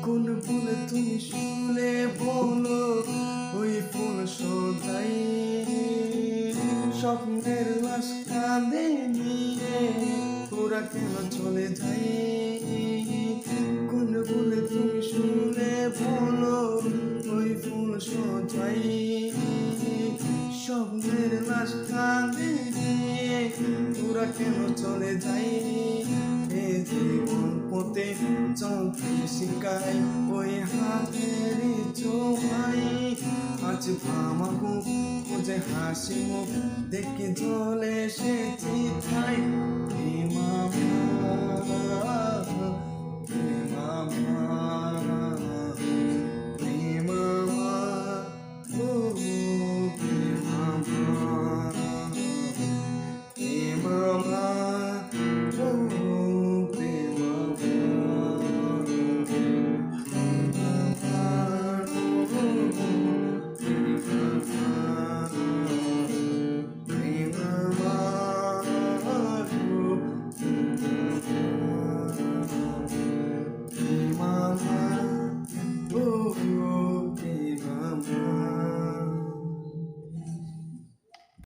কোন ফুল তুমি শুলে বলো, ওই ফুল সদাই স্বপ্নের লাশ কাঁদে নিয়ে তোরা কেন চলে যাই। কোন ফুল তুমি শুলে বলো, ওই ফুল সদাই স্বপ্নের লাশ কাঁদে নিয়ে তোরা কেন চলে যাই। পথে চলতে শিকাই ওই হাতের চোখাই, আজ ভামাবো খুঁজে হাসি মুখ দেখে জলে এসেছি ঠাই।